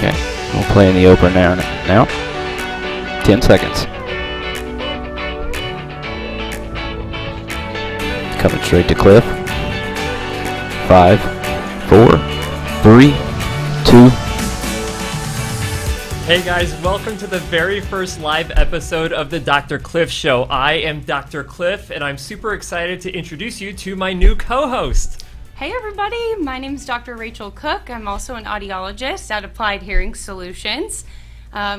Okay, we'll play in the opener now. 10 seconds. Coming straight to Cliff. 5, 4, 3, 2. Hey guys, welcome to the very first live episode of the Dr. Cliff Show. I am Dr. Cliff, and I'm super excited to introduce you to my new co-host. Hey everybody, my name is Dr. Rachael Cook. I'm also an audiologist at Applied Hearing Solutions.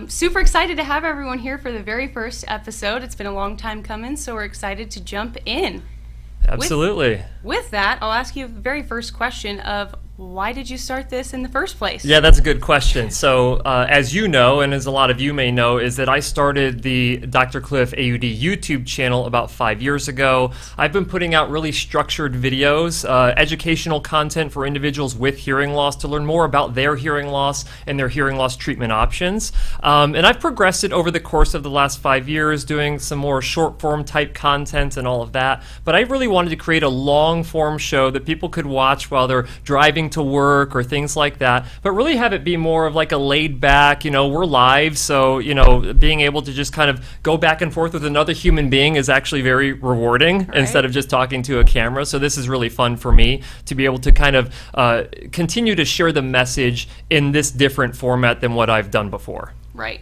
Super excited to have everyone here for the very first episode. It's been a long time coming, so we're excited to jump in. Absolutely. With that, I'll ask you the very first question of why did you start this in the first place? Yeah, that's a good question. So, as you know, and as a lot of you may know, is that I started the Dr. Cliff AUD YouTube channel about 5 years ago. I've been putting out really structured videos, educational content for individuals with hearing loss to learn more about their hearing loss and their hearing loss treatment options. And I've progressed it over the course of the last 5 years, doing some more short form type content and all of that. But I really wanted to create a long form show that people could watch while they're driving to work or things like that, but really have it be more of like a laid back, we're live, so, being able to just kind of go back and forth with another human being is actually very rewarding, right? Instead of just talking to a camera. So this is really fun for me to be able to kind of continue to share the message in this different format than what I've done before. Right.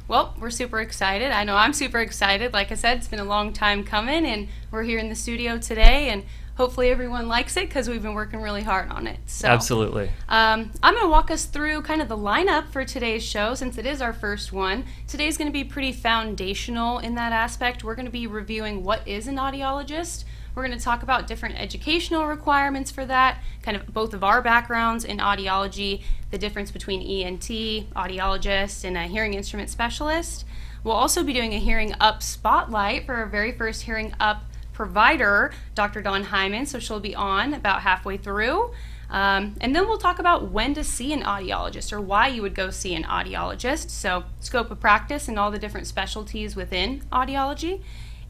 Well, we're super excited. I know I'm super excited. Like I said, it's been a long time coming, and we're here in the studio today, and hopefully everyone likes it because we've been working really hard on it. So, absolutely. I'm going to walk us through kind of the lineup for today's show since it is our first one. Today's going to be pretty foundational in that aspect. We're going to be reviewing what is an audiologist. We're going to talk about different educational requirements for that, kind of both of our backgrounds in audiology, the difference between ENT, audiologist, and a hearing instrument specialist. We'll also be doing a HearingUp spotlight for our very first HearingUp provider, Dr. Dawn Heiman, so she'll be on about halfway through. And then we'll talk about when to see an audiologist or why you would go see an audiologist, so scope of practice and all the different specialties within audiology.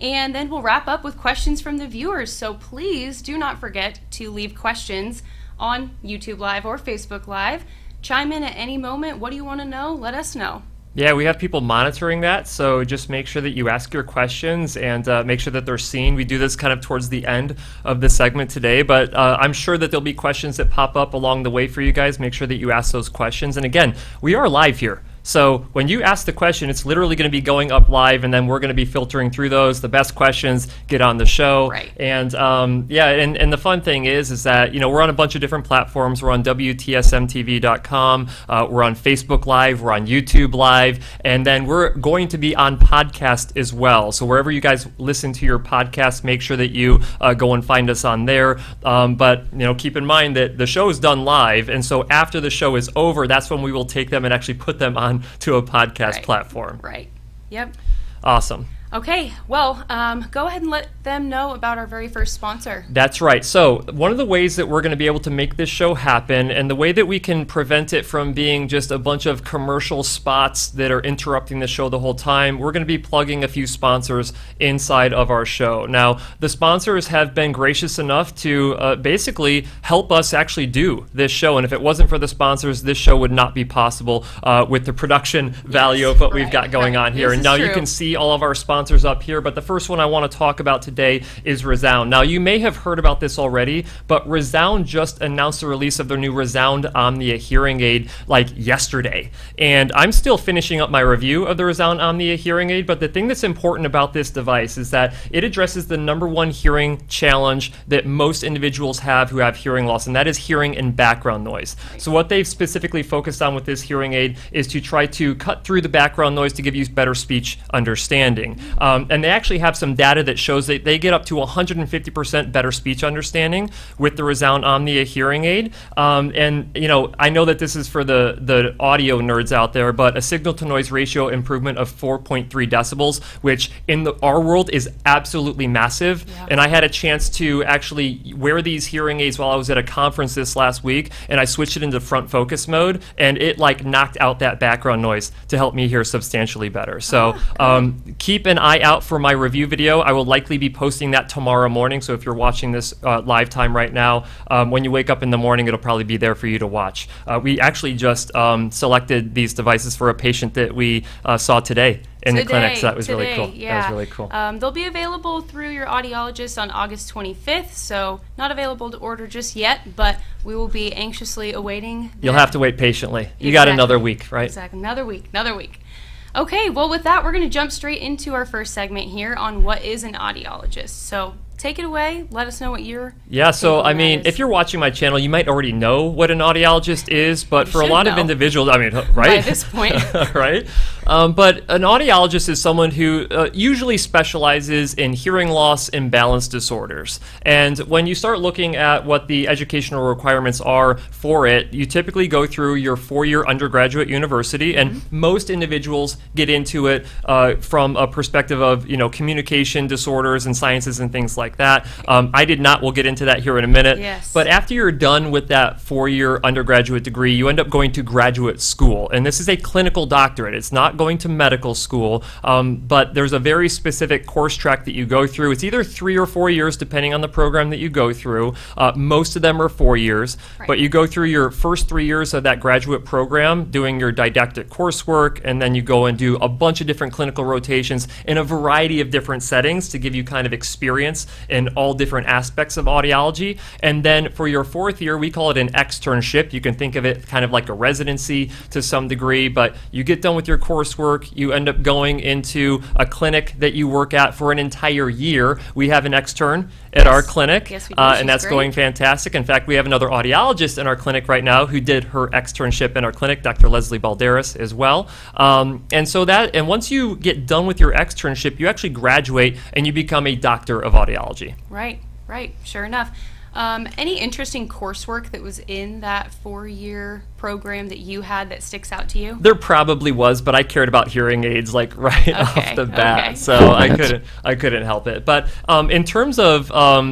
And then we'll wrap up with questions from the viewers, so please do not forget to leave questions on YouTube Live or Facebook Live. Chime in at any moment. What do you want to know? Let us know. Yeah, we have people monitoring that, so just make sure that you ask your questions and make sure that they're seen. We do this kind of towards the end of the segment today, but I'm sure that there'll be questions that pop up along the way for you guys. Make sure that you ask those questions. And again, we are live here. So when you ask the question, it's literally going to be going up live, and then we're going to be filtering through those. The best questions get on the show. Right. And and the fun thing is that, we're on a bunch of different platforms. We're on WTSMTV.com. We're on Facebook Live. We're on YouTube Live. And then we're going to be on podcast as well. So wherever you guys listen to your podcast, make sure that you go and find us on there. But keep in mind that the show is done live. And so after the show is over, that's when we will take them and actually put them on to a podcast platform. Right. Yep. Awesome. Okay, well, go ahead and let them know about our very first sponsor. That's right. So one of the ways that we're going to be able to make this show happen, and the way that we can prevent it from being just a bunch of commercial spots that are interrupting the show the whole time, we're going to be plugging a few sponsors inside of our show. Now, the sponsors have been gracious enough to basically help us actually do this show, and if it wasn't for the sponsors, this show would not be possible with the production value of what we've got going on here. And now you can see all of our sponsors up here, but the first one I want to talk about today is Resound. Now, you may have heard about this already, but Resound just announced the release of their new Resound Omnia hearing aid like yesterday. And I'm still finishing up my review of the Resound Omnia hearing aid, but the thing that's important about this device is that it addresses the #1 hearing challenge that most individuals have who have hearing loss, and that is hearing and background noise. So what they've specifically focused on with this hearing aid is to try to cut through the background noise to give you better speech understanding. And they actually have some data that shows that they get up to 150% better speech understanding with the Resound Omnia hearing aid. And I know that this is for the audio nerds out there, but a signal-to-noise ratio improvement of 4.3 decibels, which in our world is absolutely massive. Yeah. And I had a chance to actually wear these hearing aids while I was at a conference this last week, and I switched it into front focus mode, and it knocked out that background noise to help me hear substantially better. So keep an an eye out for my review video. I will likely be posting that tomorrow morning, so if you're watching this live time right now, when you wake up in the morning, it'll probably be there for you to watch. We actually just selected these devices for a patient that we saw today in the clinic, so that was really cool. Yeah. That was really cool. They'll be available through your audiologist on August 25th, so not available to order just yet, but we will be anxiously awaiting. You'll have to wait patiently. You got another week, right? Exactly, another week. Okay, well with that, we're going to jump straight into our first segment here on what is an audiologist. So take it away. Let us know what you're. Yeah, so I mean, if you're watching my channel, you might already know what an audiologist is, but for a lot of individuals, I mean, right? By this point. Right? But an audiologist is someone who usually specializes in hearing loss and balance disorders. And when you start looking at what the educational requirements are for it, you typically go through your 4-year undergraduate university, and most individuals get into it from a perspective of, communication disorders and sciences and things like that. I did not. We'll get into that here in a minute. Yes. But after you're done with that 4-year undergraduate degree, you end up going to graduate school. And this is a clinical doctorate. It's not going to medical school, but there's a very specific course track that you go through. It's either 3 or 4 years, depending on the program that you go through. Most of them are 4 years, but you go through your first 3 years of that graduate program doing your didactic coursework, and then you go and do a bunch of different clinical rotations in a variety of different settings to give you kind of experience in all different aspects of audiology. And then for your 4th year, we call it an externship. You can think of it kind of like a residency to some degree, but you get done with your coursework, you end up going into a clinic that you work at for an entire year. We have an extern at our clinic, yes, we do. and that's going fantastic. In fact, we have another audiologist in our clinic right now who did her externship in our clinic, Dr. Leslie Balderas as well. And once you get done with your externship, you actually graduate and you become a doctor of audiology. Right. Sure enough. Any interesting coursework that was in that 4-year program that you had that sticks out to you? There probably was, but I cared about hearing aids off the bat, so I couldn't help it. But in terms of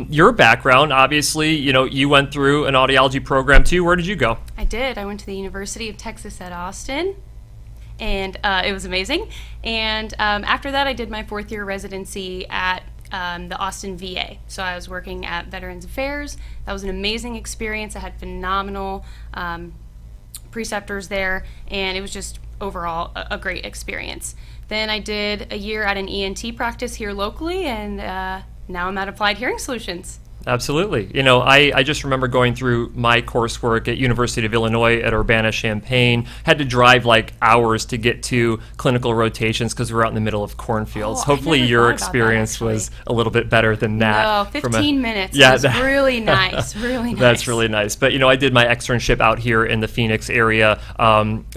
your background, obviously, you went through an audiology program too. Where did you go? I did. I went to the University of Texas at Austin, and it was amazing. And after that, I did my 4th year residency at the Austin VA. So I was working at Veterans Affairs. That was an amazing experience. I had phenomenal preceptors there, and it was just overall a great experience. Then I did a year at an ENT practice here locally, and now I'm at Applied Hearing Solutions. Absolutely. I just remember going through my coursework at University of Illinois at Urbana-Champaign. Had to drive like hours to get to clinical rotations because we were out in the middle of cornfields. Hopefully your experience was a little bit better than that. No, 15 minutes. Yeah, it was really nice, really nice. That's really nice. But, I did my externship out here in the Phoenix area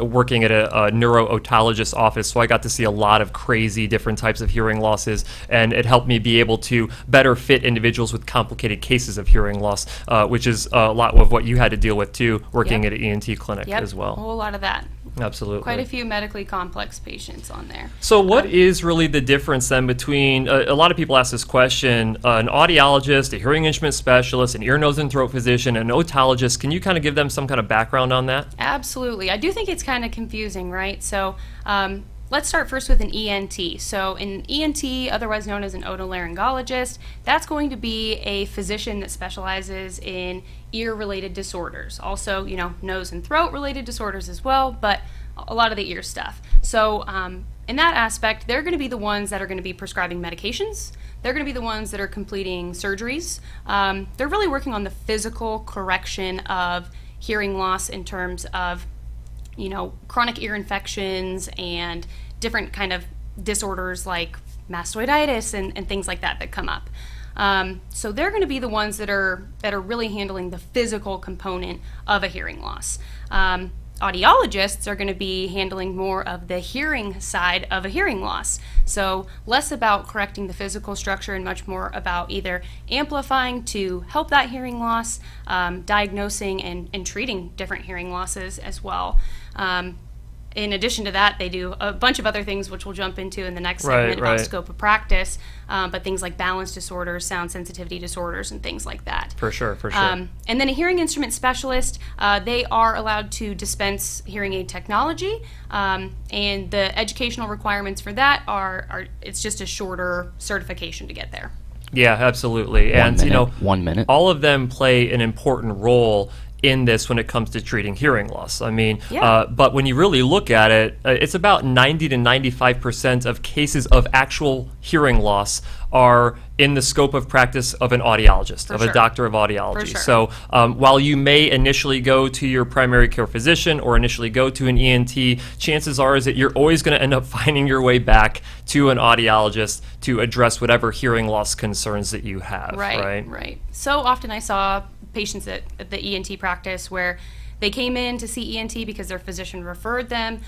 working at a neuro-otologist office, so I got to see a lot of crazy different types of hearing losses, and it helped me be able to better fit individuals with complicated cases of hearing loss, which is a lot of what you had to deal with too, working at an ENT clinic as well. A whole lot of that. Absolutely. Quite a few medically complex patients on there. So what is really the difference then between, a lot of people ask this question, an audiologist, a hearing instrument specialist, an ear, nose, and throat physician, an otologist? Can you kind of give them some kind of background on that? Absolutely. I do think it's kind of confusing, right? So let's start first with an ENT. So an ENT, otherwise known as an otolaryngologist, that's going to be a physician that specializes in ear-related disorders. Also, nose and throat-related disorders as well, but a lot of the ear stuff. So in that aspect, they're going to be the ones that are going to be prescribing medications. They're going to be the ones that are completing surgeries. They're really working on the physical correction of hearing loss in terms of chronic ear infections and different kind of disorders like mastoiditis and things like that come up. So they're going to be the ones that are really handling the physical component of a hearing loss. Audiologists are going to be handling more of the hearing side of a hearing loss. So less about correcting the physical structure and much more about either amplifying to help that hearing loss, diagnosing and treating different hearing losses as well. in addition to that, they do a bunch of other things, which we'll jump into in the next segment about scope of practice, but things like balance disorders, sound sensitivity disorders, and things like that. For sure. And then a hearing instrument specialist, they are allowed to dispense hearing aid technology, and the educational requirements for that are it's just a shorter certification to get there. Yeah, absolutely. And 1 minute. all of them play an important role in this when it comes to treating hearing loss. I mean, but when you really look at it, it's about 90 to 95% of cases of actual hearing loss are in the scope of practice of an audiologist, a doctor of audiology. So while you may initially go to your primary care physician or initially go to an ENT, chances are is that you're always going to end up finding your way back to an audiologist to address whatever hearing loss concerns that you have. Right. So often I saw patients at the ENT practice where they came in to see ENT because their physician referred them.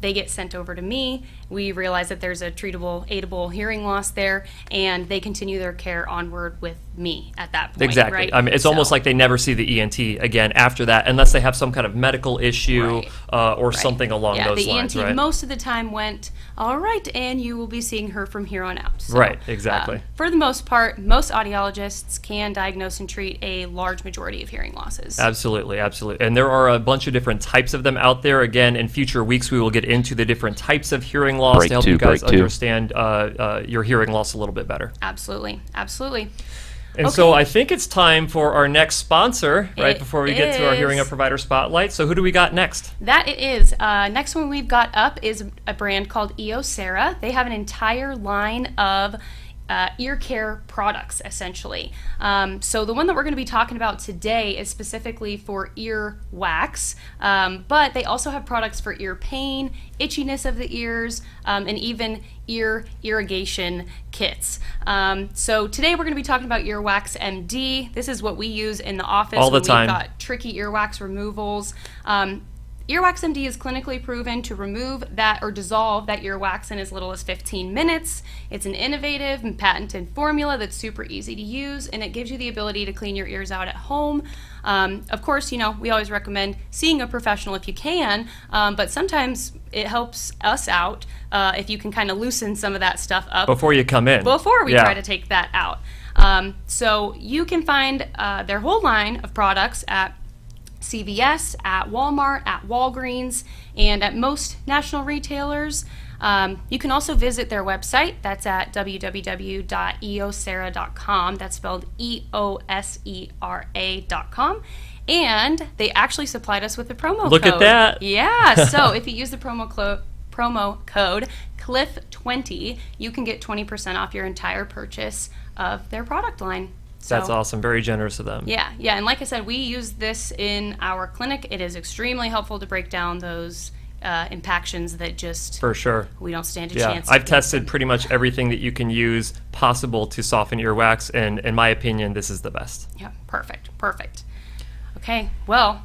They get sent over to me. We realize that there's a treatable, aidable hearing loss there, and they continue their care onward with me at that point. Exactly. Right? I mean, it's almost like they never see the ENT again after that, unless they have some kind of medical issue or something along those lines. The ENT most of the time went, all right, and you will be seeing her from here on out. So, right, exactly. For the most part, most audiologists can diagnose and treat a large majority of hearing losses. Absolutely. And there are a bunch of different types of them out there. Again, in future weeks, we will get into the different types of hearing loss to help you guys understand your hearing loss a little bit better. Absolutely. And so I think it's time for our next sponsor, before we get to our HearingUp provider spotlight. So who do we got next? That it is. Next one we've got up is a brand called Eosera. They have an entire line of ear care products, essentially. So the one that we're going to be talking about today is specifically for ear wax, but they also have products for ear pain, itchiness of the ears, and even ear irrigation kits. So today we're going to be talking about Earwax MD. This is what we use in the office all the time. We've got tricky earwax removals. Earwax MD is clinically proven to remove that or dissolve that earwax in as little as 15 minutes. It's an innovative and patented formula that's super easy to use, and it gives you the ability to clean your ears out at home. Of course, we always recommend seeing a professional if you can, but sometimes it helps us out if you can kind of loosen some of that stuff up before you come in. Before we try to take that out. So you can find their whole line of products at CVS, at Walmart, at Walgreens, and at most national retailers. You can also visit their website. That's at www.eosera.com. That's spelled EOSERA.com. And they actually supplied us with a promo code. Look at that. Yeah. So if you use the promo code CLIFF20, you can get 20% off your entire purchase of their product line. So, that's awesome. Very generous of them. Yeah. And like I said, we use this in our clinic. It is extremely helpful to break down those impactions that just for sure we don't stand a chance. I've tested pretty much everything that you can use possible to soften earwax, and in my opinion, this is the best. Yeah. Perfect. Okay. Well,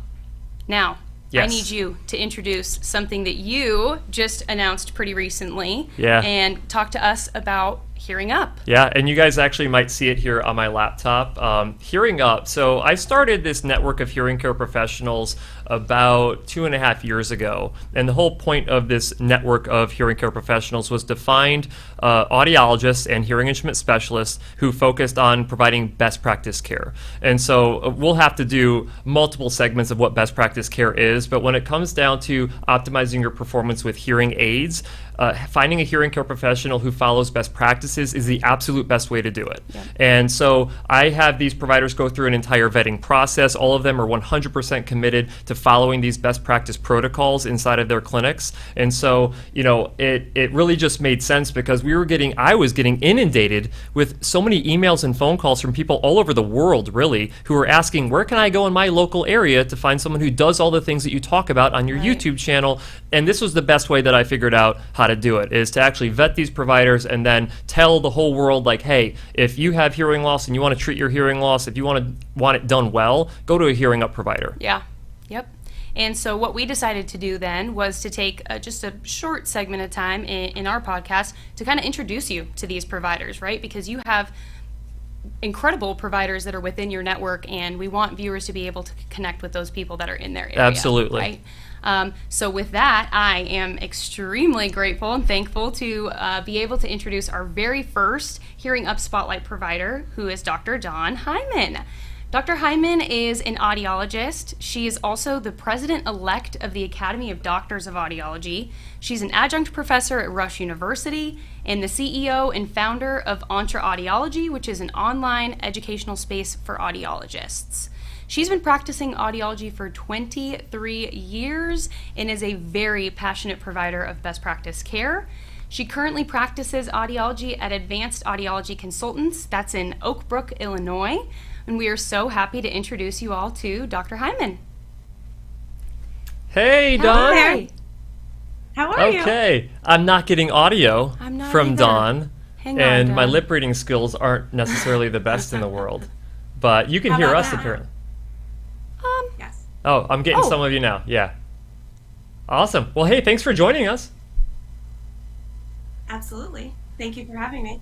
now I need you to introduce something that you just announced pretty recently. Yeah. And talk to us about HearingUp. Yeah, and you guys actually might see it here on my laptop. HearingUp. So I started this network of hearing care professionals about 2.5 years ago. And the whole point of this network of hearing care professionals was to find audiologists and hearing instrument specialists who focused on providing best practice care. And so we'll have to do multiple segments of what best practice care is, but when it comes down to optimizing your performance with hearing aids, finding a hearing care professional who follows best practices is the absolute best way to do it. Yeah. And so I have these providers go through an entire vetting process. All of them are 100% committed to following these best practice protocols inside of their clinics. And so, it really just made sense because I was getting inundated with so many emails and phone calls from people all over the world, really, who were asking, where can I go in my local area to find someone who does all the things that you talk about on your YouTube channel? And this was the best way that I figured out how to do it, is to actually vet these providers and then tell the whole world, like, hey, if you have hearing loss and you want to treat your hearing loss, if you want it done well, go to a HearingUp provider. Yeah. Yep. And so what we decided to do then was to take just a short segment of time in our podcast to kind of introduce you to these providers, right? Because you have incredible providers that are within your network, and we want viewers to be able to connect with those people that are in their area. Absolutely. Right? So with that, I am extremely grateful and thankful to be able to introduce our very first HearingUp Spotlight provider, who is Dr. Dawn Heiman. Dr. Heiman is an audiologist. She is also the president-elect of the Academy of Doctors of Audiology. She's an adjunct professor at Rush University and the CEO and founder of Audiology, which is an online educational space for audiologists. She's been practicing audiology for 23 years and is a very passionate provider of best practice care. She currently practices audiology at Advanced Audiology Consultants. That's in Oak Brook, Illinois. And we are so happy to introduce you all to Dr. Heiman. Hey, Dawn. Hi. How are you? Okay, I'm not getting audio I'm not from either. Dawn, Hang on, and my Dawn. lip reading skills aren't necessarily the best in the world. But you can How hear about us now? apparently. Yes. Oh, I'm getting Oh. some of you now. Yeah. Awesome. Well, hey, thanks for joining us. Absolutely. Thank you for having me.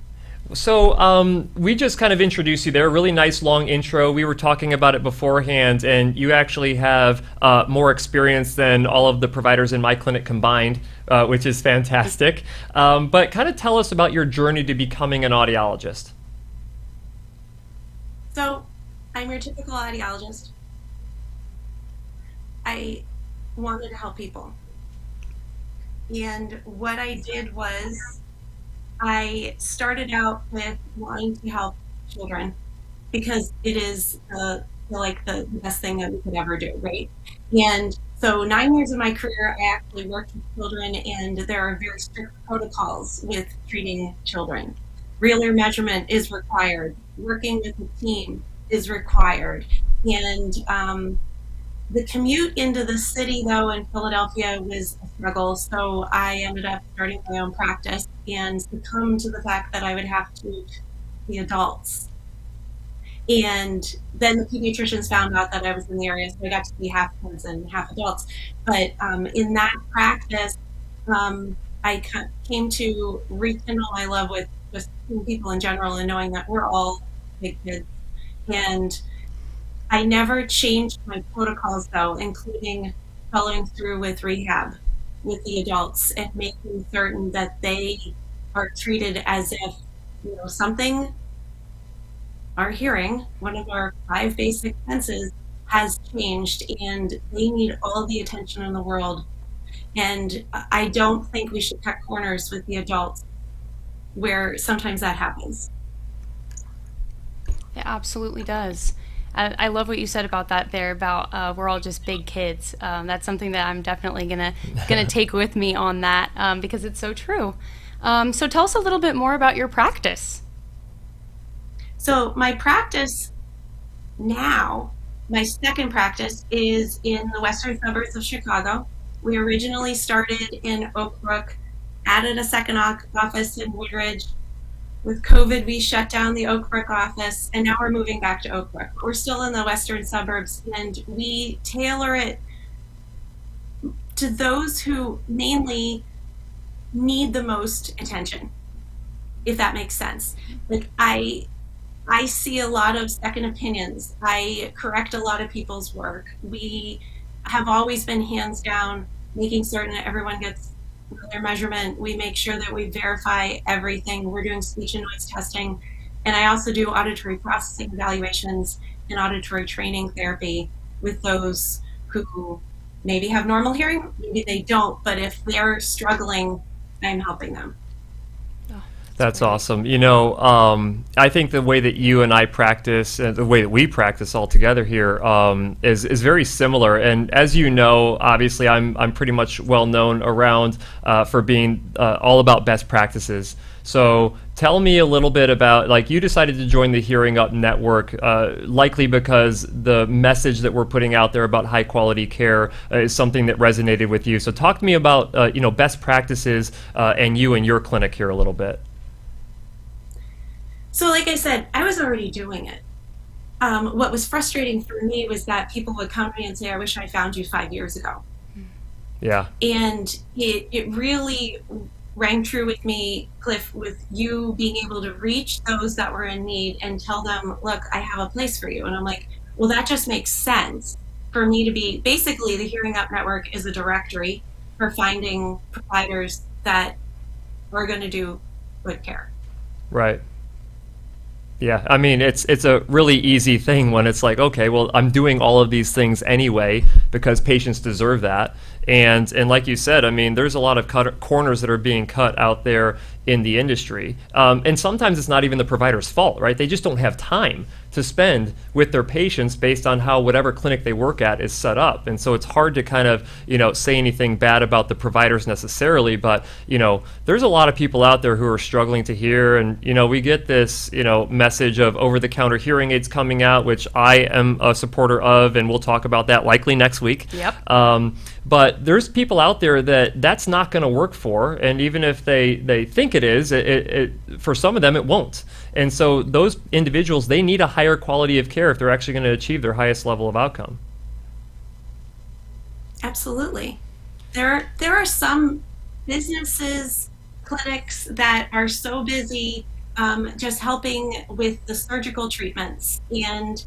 So we just kind of introduced you there. Really nice long intro. We were talking about it beforehand, and you actually have more experience than all of the providers in my clinic combined, which is fantastic. But kind of tell us about your journey to becoming an audiologist. So, I'm your typical audiologist. I wanted to help people. And what I did was I started out with wanting to help children because it is like the best thing that we could ever do, right? And so 9 years of my career, I actually worked with children, and there are very strict protocols with treating children. Real ear measurement is required. Working with a team is required. And the commute into the city, though, in Philadelphia was a struggle, so I ended up starting my own practice and succumbed to the fact that I would have to see adults. And then the pediatricians found out that I was in the area, so I got to see half kids and half adults. But in that practice, I came to rekindle my love with just people in general and knowing that we're all big kids. And I never changed my protocols, though, including following through with rehab with the adults and making certain that they are treated as if, something, our hearing, one of our 5 basic senses, has changed, and they need all the attention in the world. And I don't think we should cut corners with the adults, where sometimes that happens. It absolutely does. I love what you said about that there, about we're all just big kids. That's something that I'm definitely gonna take with me on that, because it's so true. So tell us a little bit more about your practice. So my practice now, my second practice, is in the western suburbs of Chicago. We originally started in Oak Brook, added a second office in Woodridge. With COVID, we shut down the Oak Brook office, and now we're moving back to Oak Brook. We're still in the western suburbs, and we tailor it to those who mainly need the most attention, if that makes sense. Like I see a lot of second opinions. I correct a lot of people's work. We have always been hands down, making certain that everyone gets their measurement. We make sure that we verify everything. We're doing speech and noise testing. And I also do auditory processing evaluations and auditory training therapy with those who maybe have normal hearing, maybe they don't, but if they're struggling, I'm helping them. That's awesome. I think the way that you and I practice, the way that we practice all together here, is very similar. And as you know, obviously, I'm pretty much well known around for being all about best practices. So tell me a little bit about, like, you decided to join the HearingUp network, likely because the message that we're putting out there about high quality care is something that resonated with you. So talk to me about best practices and you and your clinic here a little bit. So like I said, I was already doing it. What was frustrating for me was that people would come to me and say, I wish I found you 5 years ago. Yeah. And it really rang true with me, Cliff, with you being able to reach those that were in need and tell them, look, I have a place for you. And I'm like, well, that just makes sense for me to be, basically the Hearing Up Network is a directory for finding providers that are going to do good care. Right. Yeah, I mean, it's a really easy thing when it's like, okay, well, I'm doing all of these things anyway because patients deserve that. And like you said, I mean, there's a lot of corners that are being cut out there in the industry. And sometimes it's not even the provider's fault, right? They just don't have time to spend with their patients based on how whatever clinic they work at is set up. And so it's hard to kind of, say anything bad about the providers necessarily, but, there's a lot of people out there who are struggling to hear. And, we get this, message of over-the-counter hearing aids coming out, which I am a supporter of, and we'll talk about that likely next week. Yep. But there's people out there that's not going to work for, and even if they think it is, it for some of them it won't. And so those individuals, they need a higher quality of care if they're actually going to achieve their highest level of outcome. Absolutely. There are some businesses, clinics that are so busy just helping with the surgical treatments, and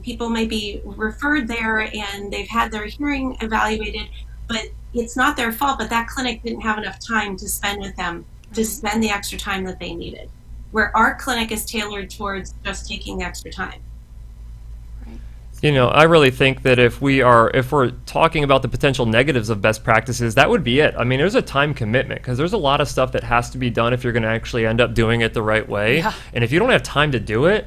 people may be referred there and they've had their hearing evaluated, but it's not their fault, but that clinic didn't have enough time to spend with them, to spend the extra time that they needed, where our clinic is tailored towards just taking the extra time. I really think that if we're talking about the potential negatives of best practices, that would be it. I mean, there's a time commitment because there's a lot of stuff that has to be done if you're going to actually end up doing it the right way. Yeah. And if you don't have time to do it,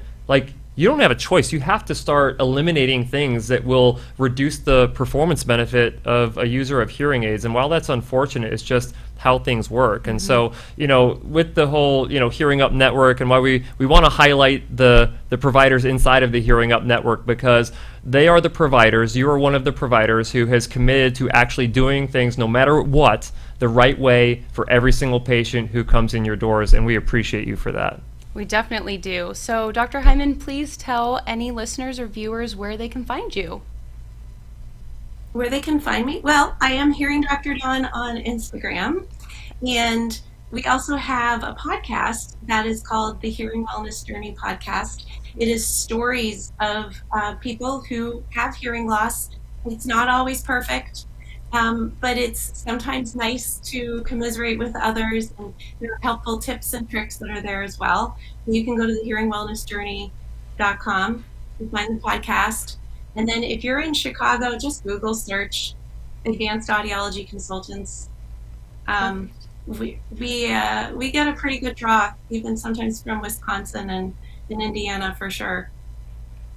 you don't have a choice. You have to start eliminating things that will reduce the performance benefit of a user of hearing aids. And while that's unfortunate, it's just how things work. And so, with the whole, Hearing Up Network, and why we want to highlight the providers inside of the Hearing Up Network, because they are the providers. You are one of the providers who has committed to actually doing things, no matter what, the right way for every single patient who comes in your doors, and we appreciate you for that. We definitely do. So, Dr. Heiman, please tell any listeners or viewers where they can find you. Where they can find me? Well, I am Hearing Dr. Dawn on Instagram, and we also have a podcast that is called the Hearing Wellness Journey Podcast. It is stories of people who have hearing loss. It's not always perfect, but it's sometimes nice to commiserate with others, and there are helpful tips and tricks that are there as well. You can go to the hearingwellnessjourney.com and find the podcast. And then if you're in Chicago, just Google search Advanced Audiology Consultants. We get a pretty good draw, even sometimes from Wisconsin and in Indiana for sure.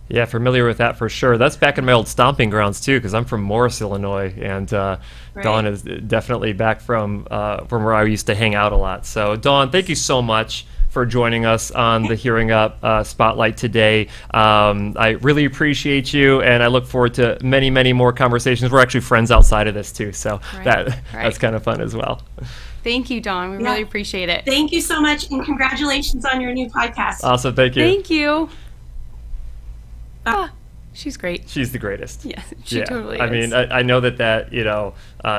Yeah, familiar with that for sure. That's back in my old stomping grounds too, because I'm from Morris, Illinois, and Right. Dawn is definitely back from where I used to hang out a lot. So, Dawn, thank you so much for joining us on the Hearing Up Spotlight today. I really appreciate you, and I look forward to many, many more conversations. We're actually friends outside of this too, so that's kind of fun as well. Thank you, Dawn. We really appreciate it. Thank you so much, and congratulations on your new podcast. Awesome, thank you. Thank you. She's great. She's the greatest. Yeah, she totally is. I mean, I know that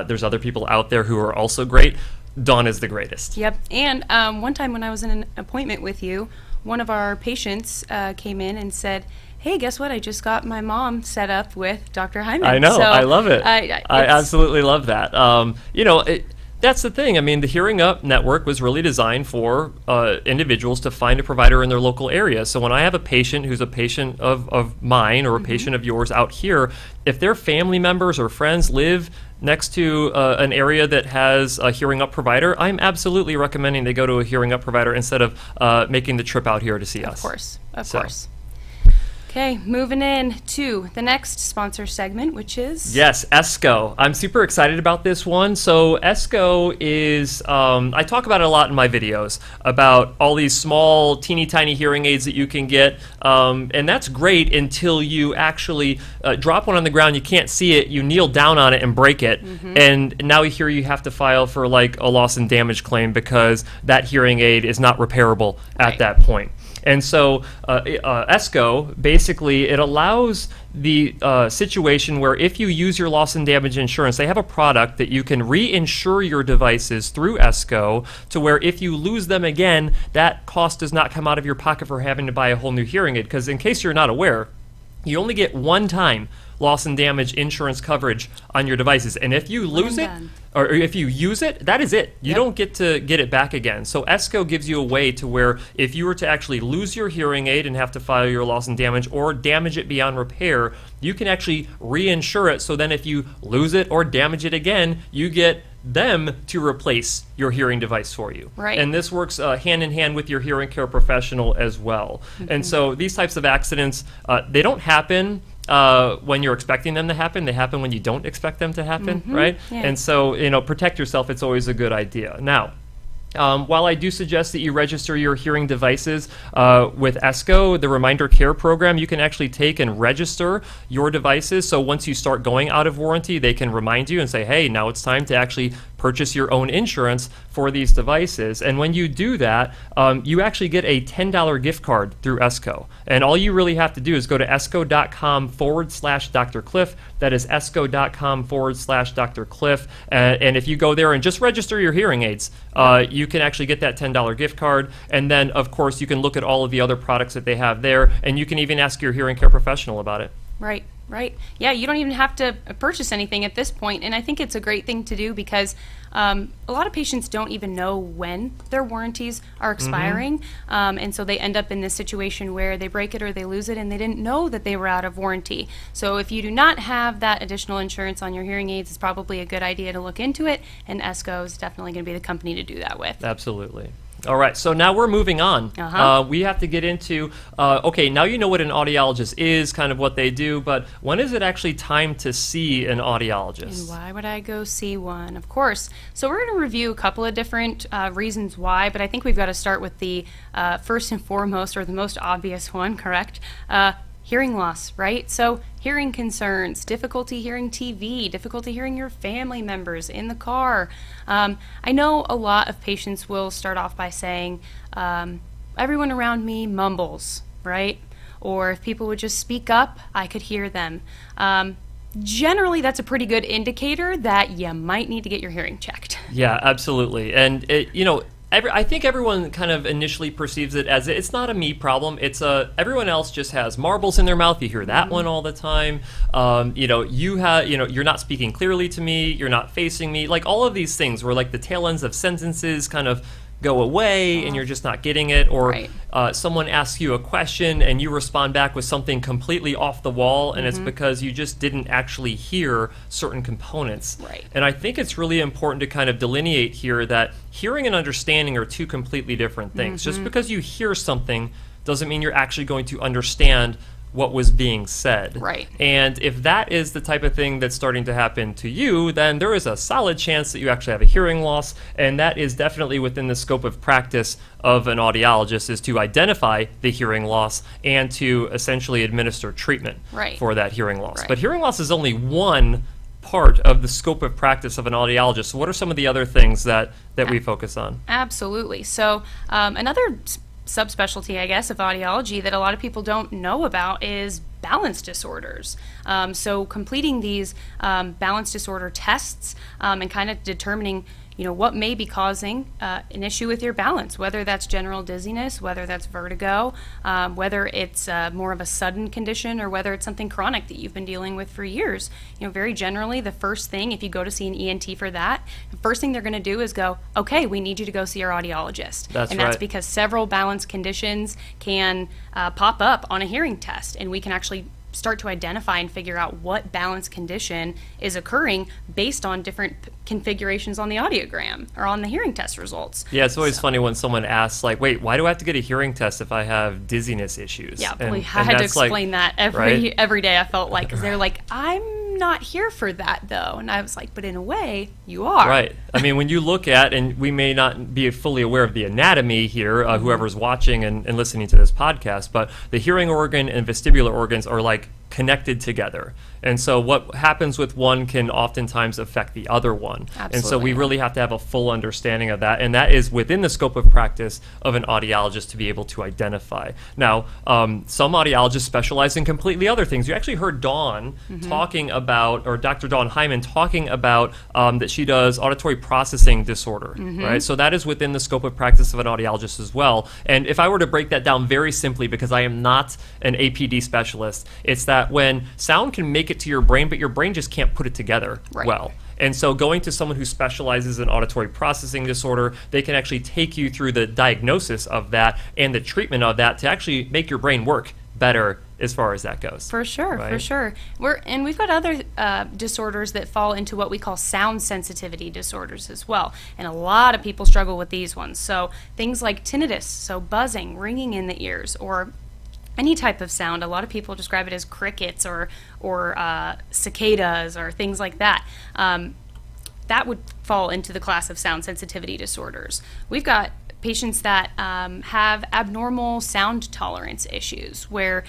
there's other people out there who are also great. Dawn is the greatest. Yep. And one time when I was in an appointment with you, one of our patients came in and said, hey, guess what? I just got my mom set up with Dr. Heiman. I know. So, I love it. I absolutely love that. That's the thing. I mean, the Hearing Up Network was really designed for individuals to find a provider in their local area. So when I have a patient who's a patient of mine or a patient of yours out here, if their family members or friends live next to an area that has a Hearing Up provider, I'm absolutely recommending they go to a Hearing Up provider instead of making the trip out here to see us. Of course. Okay, moving in to the next sponsor segment, which is... Yes, ESCO. I'm super excited about this one. So ESCO is, I talk about it a lot in my videos, about all these small, teeny tiny hearing aids that you can get. And that's great until you actually drop one on the ground, you can't see it, you kneel down on it and break it. And now here you have to file for like a loss and damage claim because that hearing aid is not repairable at that point. And so ESCO, basically, it allows the situation where if you use your loss and damage insurance, they have a product that you can reinsure your devices through ESCO to where if you lose them again, that cost does not come out of your pocket for having to buy a whole new hearing aid. Because in case you're not aware, you only get one time loss and damage insurance coverage on your devices. And if you lose it, or if you use it, that is it. You don't get to get it back again. So ESCO gives you a way to where if you were to actually lose your hearing aid and have to file your loss and damage or damage it beyond repair, you can actually reinsure it. So then if you lose it or damage it again, you get them to replace your hearing device for you. Right. And this works hand in hand with your hearing care professional as well. And so these types of accidents, they don't happen when you're expecting them to happen. They happen when you don't expect them to happen, right? Yeah. And so, protect yourself. It's always a good idea. Now, while I do suggest that you register your hearing devices with ESCO, the Reminder Care Program, you can actually take and register your devices. So once you start going out of warranty, they can remind you and say, hey, now it's time to actually purchase your own insurance for these devices. And when you do that, you actually get a $10 gift card through ESCO. And all you really have to do is go to esco.com/Dr. Cliff. That is esco.com/Dr. Cliff. And if you go there and just register your hearing aids, you can actually get that $10 gift card. And then, of course, you can look at all of the other products that they have there. And you can even ask your hearing care professional about it. Right. Yeah, you don't even have to purchase anything at this point, and I think it's a great thing to do because a lot of patients don't even know when their warranties are expiring, and so they end up in this situation where they break it or they lose it and they didn't know that they were out of warranty. So if you do not have that additional insurance on your hearing aids, it's probably a good idea to look into it, and ESCO is definitely going to be the company to do that with. Absolutely. All right, so now we're moving on. We have to get into, okay, now you know what an audiologist is, kind of what they do, but when is it actually time to see an audiologist? And why would I go see one? Of course. So we're going to review a couple of different reasons why, but I think we've got to start with the first and foremost, or the most obvious one, correct? Hearing loss, right? So hearing concerns, difficulty hearing TV, difficulty hearing your family members in the car. I know a lot of patients will start off by saying, everyone around me mumbles, right? Or if people would just speak up, I could hear them. Generally, that's a pretty good indicator that you might need to get your hearing checked. Yeah, absolutely. And, I think everyone kind of initially perceives it as it's not a me problem. It's everyone else just has marbles in their mouth. You hear that one all the time. You're not speaking clearly to me. You're not facing me. Like all of these things where like the tail ends of sentences kind of go away and you're just not getting it, or someone asks you a question and you respond back with something completely off the wall, and it's because you just didn't actually hear certain components. Right. And I think it's really important to kind of delineate here that hearing and understanding are two completely different things. Just because you hear something doesn't mean you're actually going to understand what was being said. Right. And if that is the type of thing that's starting to happen to you, then there is a solid chance that you actually have a hearing loss, and that is definitely within the scope of practice of an audiologist, is to identify the hearing loss and to essentially administer treatment for that hearing loss. Right. But hearing loss is only one part of the scope of practice of an audiologist. So what are some of the other things that we focus on? Absolutely. So another subspecialty, I guess, of audiology that a lot of people don't know about is balance disorders. So completing these balance disorder tests and kind of determining what may be causing an issue with your balance, whether that's general dizziness, whether that's vertigo, whether it's more of a sudden condition, or whether it's something chronic that you've been dealing with for years. Very generally, the first thing, if you go to see an ENT for that, the first thing they're going to do is go, okay, we need you to go see our audiologist. That's because several balance conditions can pop up on a hearing test, and we can actually start to identify and figure out what balance condition is occurring based on different configurations on the audiogram or on the hearing test results. Yeah, it's always funny when someone asks, like, wait, why do I have to get a hearing test if I have dizziness issues? Yeah, I had to explain that every day, I felt like, because they're like, I'm not here for that, though. And I was like, but in a way, you are. Right. I mean, when you look at, and we may not be fully aware of the anatomy here, whoever's watching and listening to this podcast, but the hearing organ and vestibular organs are like connected together. And so what happens with one can oftentimes affect the other one. Absolutely. And so we really have to have a full understanding of that. And that is within the scope of practice of an audiologist to be able to identify. Now, some audiologists specialize in completely other things. You actually heard Dawn talking about, or Dr. Dawn Heiman talking about that she does auditory processing disorder, right? So that is within the scope of practice of an audiologist as well. And if I were to break that down very simply, because I am not an APD specialist, it's that when sound can make it to your brain, but your brain just can't put it together well. And so going to someone who specializes in auditory processing disorder, they can actually take you through the diagnosis of that and the treatment of that to actually make your brain work better as far as that goes. For sure, right? for sure. We've got other disorders that fall into what we call sound sensitivity disorders as well. And a lot of people struggle with these ones. So things like tinnitus, so buzzing, ringing in the ears, or any type of sound. A lot of people describe it as crickets or cicadas or things like that. That would fall into the class of sound sensitivity disorders. We've got patients that have abnormal sound tolerance issues, where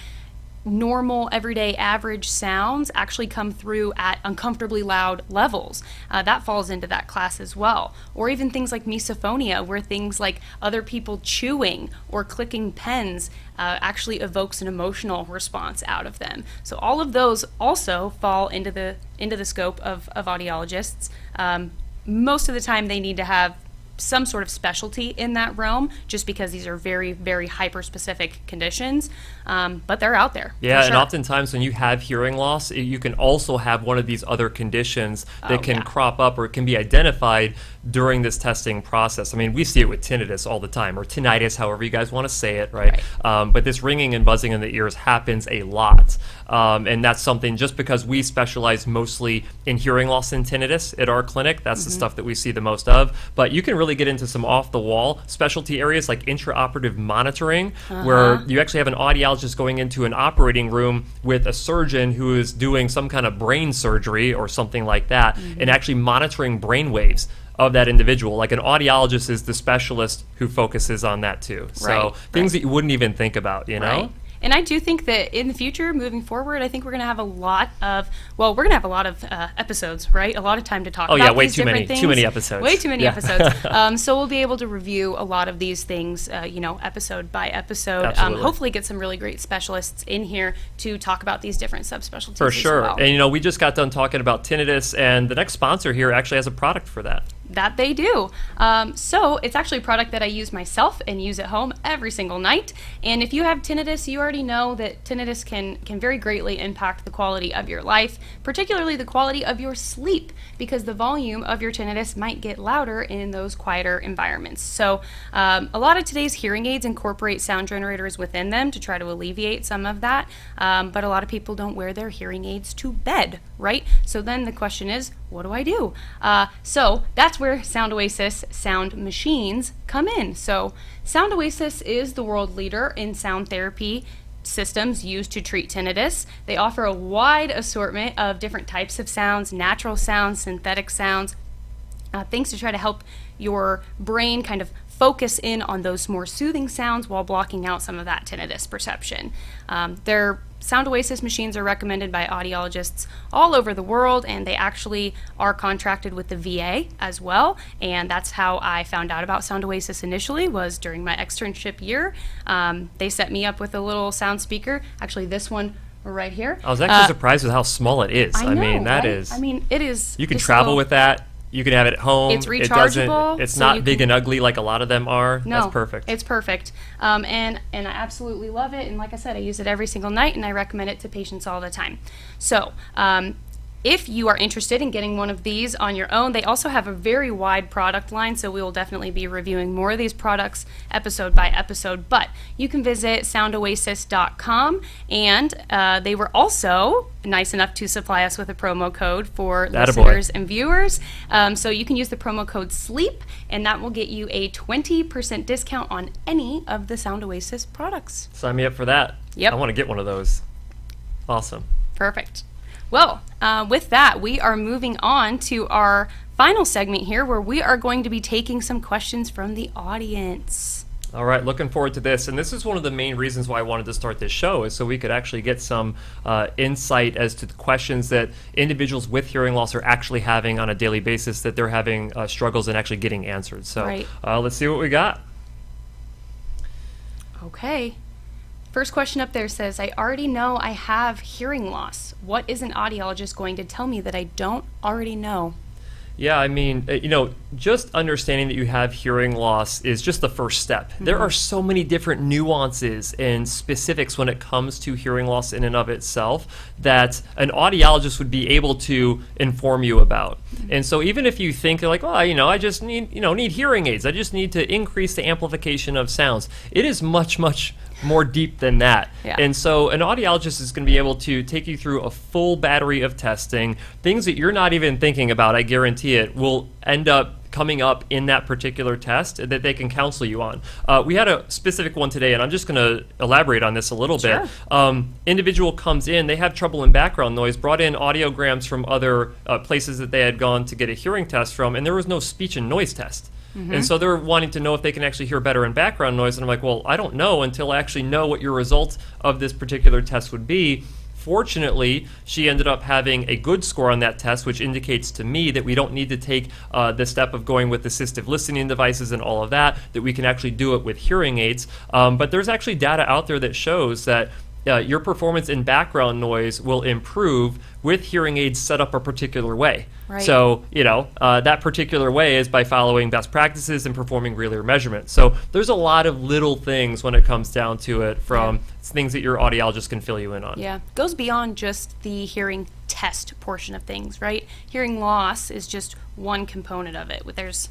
normal, everyday, average sounds actually come through at uncomfortably loud levels. That falls into that class as well. Or even things like misophonia, where things like other people chewing or clicking pens actually evokes an emotional response out of them. So all of those also fall into the scope of audiologists. Most of the time they need to have some sort of specialty in that realm, just because these are very, very hyper-specific conditions, but they're out there. Yeah, for and sure. oftentimes when you have hearing loss, you can also have one of these other conditions that can crop up or can be identified during this testing process. I mean, we see it with tinnitus all the time, or tinnitus, however you guys want to say it, right? But this ringing and buzzing in the ears happens a lot. And that's something, just because we specialize mostly in hearing loss and tinnitus at our clinic, that's the stuff that we see the most of. But you can really get into some off-the-wall specialty areas like intraoperative monitoring, where you actually have an audiologist going into an operating room with a surgeon who is doing some kind of brain surgery or something like that, and actually monitoring brain waves of that individual. Like, an audiologist is the specialist who focuses on that too. So things that you wouldn't even think about, you know? Right. And I do think that in the future, moving forward, I think we're going to have a lot of, episodes, right? A lot of time to talk about way these too many, different things. too many episodes. Way too many episodes. So we'll be able to review a lot of these things, episode by episode. Absolutely. Hopefully get some really great specialists in here to talk about these different subspecialties For sure. as well. And, we just got done talking about tinnitus, and the next sponsor here actually has a product for that. That they do. So it's actually a product that I use myself and use at home every single night. And if you have tinnitus, you already know that tinnitus can very greatly impact the quality of your life, particularly the quality of your sleep, because the volume of your tinnitus might get louder in those quieter environments. So a lot of today's hearing aids incorporate sound generators within them to try to alleviate some of that. But a lot of people don't wear their hearing aids to bed, right? So then the question is, what do I do? So that's where Sound Oasis sound machines come in. So Sound Oasis is the world leader in sound therapy systems used to treat tinnitus. They offer a wide assortment of different types of sounds, natural sounds, synthetic sounds, things to try to help your brain kind of focus in on those more soothing sounds while blocking out some of that tinnitus perception. Their Sound Oasis machines are recommended by audiologists all over the world, and they actually are contracted with the VA as well. And that's how I found out about Sound Oasis initially, was during my externship year. They set me up with a little sound speaker, actually this one right here. I was actually surprised with how small it is. I know, it is. You can travel with that. You can have it at home. It's rechargeable. It's not big and ugly like a lot of them are. No, that's perfect. It's perfect. And I absolutely love it. And like I said, I use it every single night, and I recommend it to patients all the time. So if you are interested in getting one of these on your own, they also have a very wide product line, so we will definitely be reviewing more of these products episode by episode. But you can visit soundoasis.com, and they were also nice enough to supply us with a promo code for listeners and viewers. So you can use the promo code SLEEP, and that will get you a 20% discount on any of the Sound Oasis products. Sign me up for that. Yep. I want to get one of those. Awesome. Perfect. Well, with that, we are moving on to our final segment here, where we are going to be taking some questions from the audience. All right, looking forward to this. And this is one of the main reasons why I wanted to start this show, is so we could actually get some insight as to the questions that individuals with hearing loss are actually having on a daily basis, that they're having struggles in actually getting answered. So Right. Let's see what we got. Okay. First question up there says, I already know I have hearing loss. What is an audiologist going to tell me that I don't already know? Yeah, I mean, just understanding that you have hearing loss is just the first step. There are so many different nuances and specifics when it comes to hearing loss in and of itself that an audiologist would be able to inform you about. And so even if you think like, oh, I just need hearing aids, I just need to increase the amplification of sounds, it is much, much more deep than that. Yeah. And so an audiologist is going to be able to take you through a full battery of testing. Things that you're not even thinking about, I guarantee it, will end up coming up in that particular test that they can counsel you on. We had a specific one today, and I'm just going to elaborate on this a little bit. Individual comes in, they have trouble in background noise, brought in audiograms from other places that they had gone to get a hearing test from, and there was no speech and noise test. And so they're wanting to know if they can actually hear better in background noise. And I'm like, well, I don't know until I actually know what your result of this particular test would be. Fortunately, she ended up having a good score on that test, which indicates to me that we don't need to take the step of going with assistive listening devices and all of that, that we can actually do it with hearing aids. But there's actually data out there that shows that your performance in background noise will improve with hearing aids set up a particular way. Right. So, that particular way is by following best practices and performing real ear measurements. So there's a lot of little things when it comes down to it, from things that your audiologist can fill you in on. Yeah, goes beyond just the hearing test portion of things, right? Hearing loss is just one component of it. There's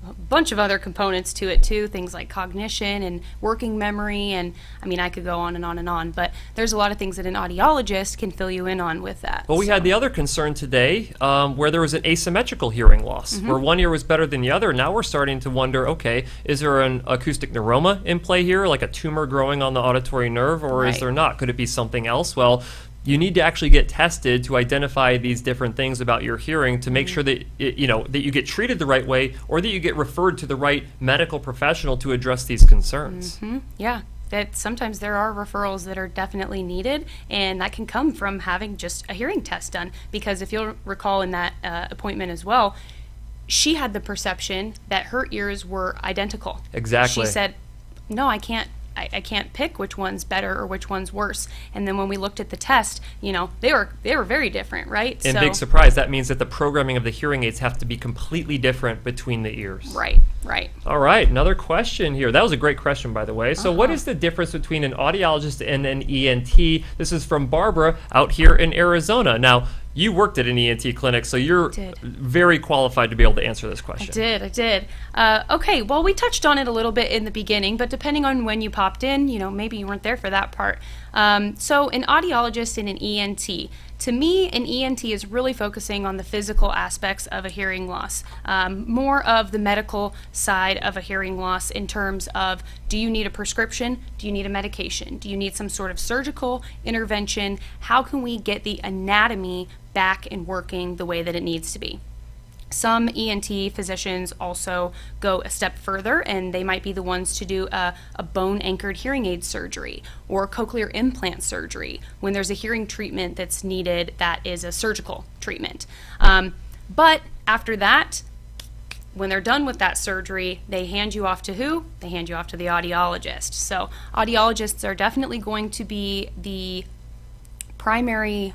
a bunch of other components to it too, things like cognition and working memory, and I mean, I could go on and on and on, but there's a lot of things that an audiologist can fill you in on with that. Well, we had the other concern today where there was an asymmetrical hearing loss, where one ear was better than the other. Now we're starting to wonder, okay, is there an acoustic neuroma in play here, like a tumor growing on the auditory nerve, or is Right. there not? Could it be something else? Well, you need to actually get tested to identify these different things about your hearing to make sure that that you get treated the right way, or that you get referred to the right medical professional to address these concerns. Yeah, that sometimes there are referrals that are definitely needed, and that can come from having just a hearing test done. Because if you'll recall in that appointment as well, she had the perception that her ears were identical. Exactly. She said, no, I can't pick which one's better or which one's worse. And then when we looked at the test, they were very different, right? And big surprise, that means that the programming of the hearing aids have to be completely different between the ears. Right. All right, another question here. That was a great question, by the way. So what is the difference between an audiologist and an ENT? This is from Barbara out here in Arizona. Now, you worked at an ENT clinic, so you're very qualified to be able to answer this question. I did. Okay, well, we touched on it a little bit in the beginning, but depending on when you popped in, maybe you weren't there for that part. So an audiologist and an ENT. To me, an ENT is really focusing on the physical aspects of a hearing loss, more of the medical side of a hearing loss in terms of, do you need a prescription? Do you need a medication? Do you need some sort of surgical intervention? How can we get the anatomy back and working the way that it needs to be? Some ENT physicians also go a step further, and they might be the ones to do a bone-anchored hearing aid surgery or cochlear implant surgery when there's a hearing treatment that's needed that is a surgical treatment. But after that, when they're done with that surgery, they hand you off to who? They hand you off to the audiologist. So audiologists are definitely going to be the primary,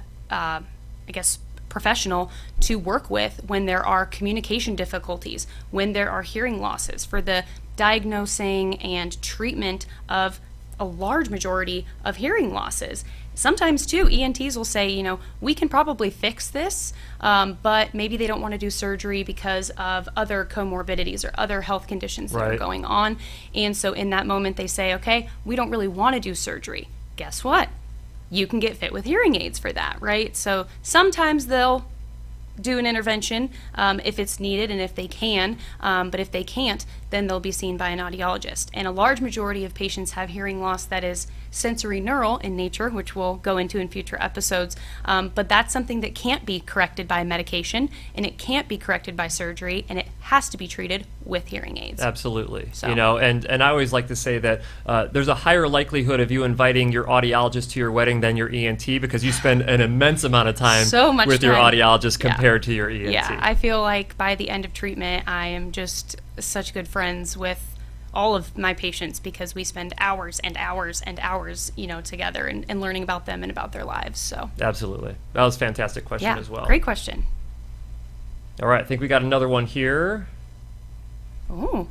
professional to work with when there are communication difficulties, when there are hearing losses, for the diagnosing and treatment of a large majority of hearing losses. Sometimes too, ENTs will say, we can probably fix this, but maybe they don't want to do surgery because of other comorbidities or other health conditions that are going on. And so in that moment they say, okay, we don't really want to do surgery. Guess what? You can get fit with hearing aids for that, right? So sometimes they'll do an intervention if it's needed and if they can, but if they can't, then they'll be seen by an audiologist. And a large majority of patients have hearing loss that is sensory neural in nature, which we'll go into in future episodes. But that's something that can't be corrected by medication, and it can't be corrected by surgery, and it has to be treated with hearing aids. Absolutely. So. You know, and I always like to say that there's a higher likelihood of you inviting your audiologist to your wedding than your ENT, because you spend an immense amount of time with your audiologist compared to your ENT. Yeah, I feel like by the end of treatment, I am just such good friends with all of my patients, because we spend hours and hours and hours, you know, together and learning about them and about their lives. So absolutely. That was a fantastic question as well. Great question. All right, I think we got another one here. Oh.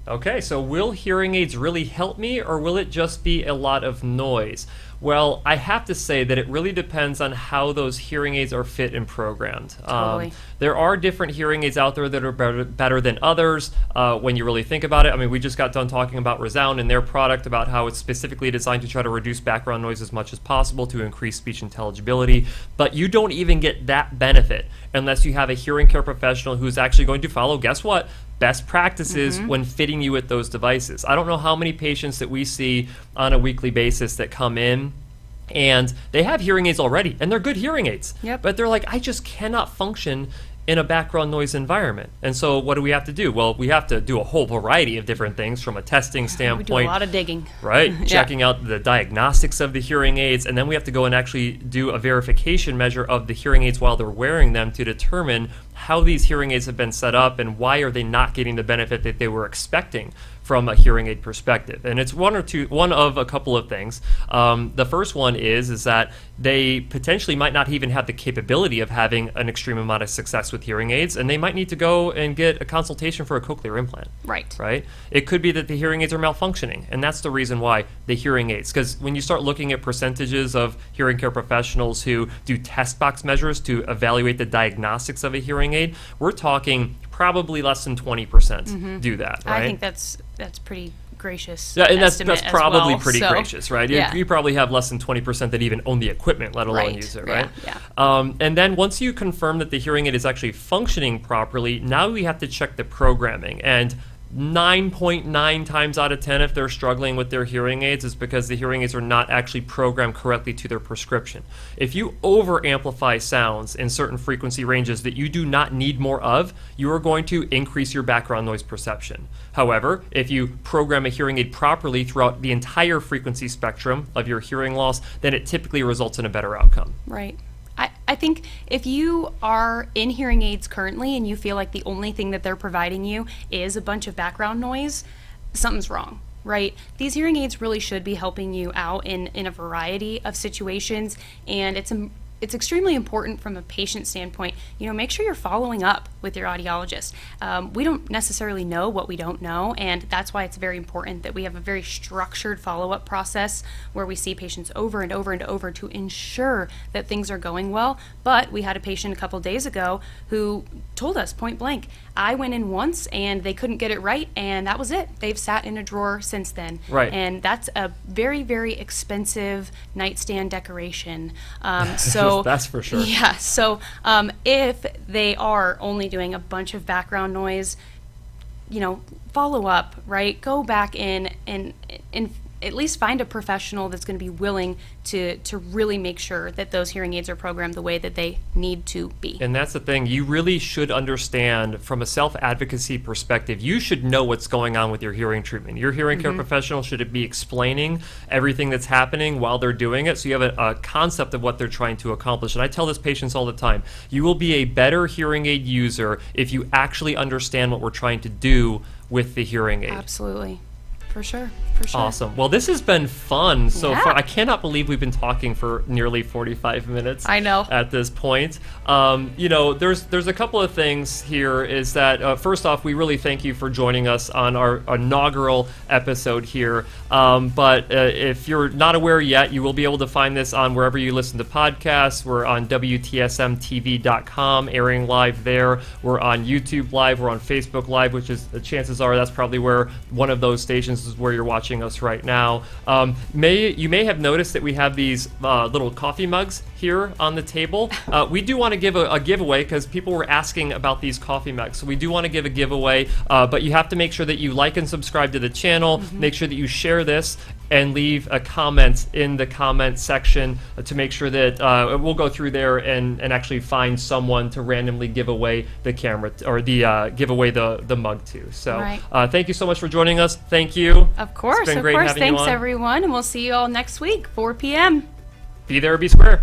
Okay, so will hearing aids really help me, or will it just be a lot of noise? Well, I have to say that it really depends on how those hearing aids are fit and programmed. Totally. There are different hearing aids out there that are better than others when you really think about it. I mean, we just got done talking about Resound and their product, about how it's specifically designed to try to reduce background noise as much as possible to increase speech intelligibility. But you don't even get that benefit unless you have a hearing care professional who's actually going to follow, guess what? Best practices when fitting you with those devices. I don't know how many patients that we see on a weekly basis that come in and they have hearing aids already, and they're good hearing aids. Yep. But they're like, I just cannot function in a background noise environment. And so what do we have to do? Well, we have to do a whole variety of different things from a testing standpoint. We do a lot of digging. Right, checking out the diagnostics of the hearing aids, and then we have to go and actually do a verification measure of the hearing aids while they're wearing them to determine how these hearing aids have been set up and why are they not getting the benefit that they were expecting from a hearing aid perspective. And it's one of a couple of things. The first one is that they potentially might not even have the capability of having an extreme amount of success with hearing aids, and they might need to go and get a consultation for a cochlear implant. Right? It could be that the hearing aids are malfunctioning, and that's the reason why the hearing aids. Because when you start looking at percentages of hearing care professionals who do test box measures to evaluate the diagnostics of a hearing aid, we're talking probably less than 20% do that, right? I think that's pretty gracious. Yeah, and that's probably well, pretty gracious, right? Yeah. You probably have less than 20% that even own the equipment, let alone use it, right? Yeah. And then once you confirm that the hearing aid is actually functioning properly, now we have to check the programming. And 9.9 times out of 10, if they're struggling with their hearing aids, is because the hearing aids are not actually programmed correctly to their prescription. If you over amplify sounds in certain frequency ranges that you do not need more of, you are going to increase your background noise perception. However, if you program a hearing aid properly throughout the entire frequency spectrum of your hearing loss, then it typically results in a better outcome. Right. I think if you are in hearing aids currently and you feel like the only thing that they're providing you is a bunch of background noise, something's wrong, right? These hearing aids really should be helping you out in a variety of situations, and it's extremely important from a patient standpoint. You know, make sure you're following up with your audiologist. We don't necessarily know what we don't know, and that's why it's very important that we have a very structured follow-up process where we see patients over and over and over to ensure that things are going well. But we had a patient a couple days ago who told us point blank, I went in once and they couldn't get it right, and that was it. They've sat in a drawer since then. Right. And that's a very, very expensive nightstand decoration. So that's for sure. Yeah. So if they are only doing a bunch of background noise, you know, follow up, right? Go back in and at least find a professional that's going to be willing to really make sure that those hearing aids are programmed the way that they need to be. And that's the thing. You really should understand from a self-advocacy perspective, you should know what's going on with your hearing treatment. Your hearing care professional should be explaining everything that's happening while they're doing it, so you have a concept of what they're trying to accomplish. And I tell this patients all the time, you will be a better hearing aid user if you actually understand what we're trying to do with the hearing aid. Absolutely. For sure. Awesome. Well, this has been fun so far. I cannot believe we've been talking for nearly 45 minutes. I know. At this point. You know, there's a couple of things here is that, first off, we really thank you for joining us on our inaugural episode here. But if you're not aware yet, you will be able to find this on wherever you listen to podcasts. We're on WTSMTV.com, airing live there. We're on YouTube Live. We're on Facebook Live, which is, chances are, that's probably where one of those stations is where you're watching us right now. You may have noticed that we have these little coffee mugs here on the table. We do want to give a giveaway because people were asking about these coffee mugs. So we do want to give a giveaway, but you have to make sure that you like and subscribe to the channel. Make sure that you share this and leave a comment in the comment section to make sure that we'll go through there and actually find someone to randomly give away the camera or the give away the mug to. So Right. Thank you so much for joining us. Thank you. Of course, It's been great having you Thanks, on. everyone, and we'll see you all next week, 4 p.m. Be there or be square.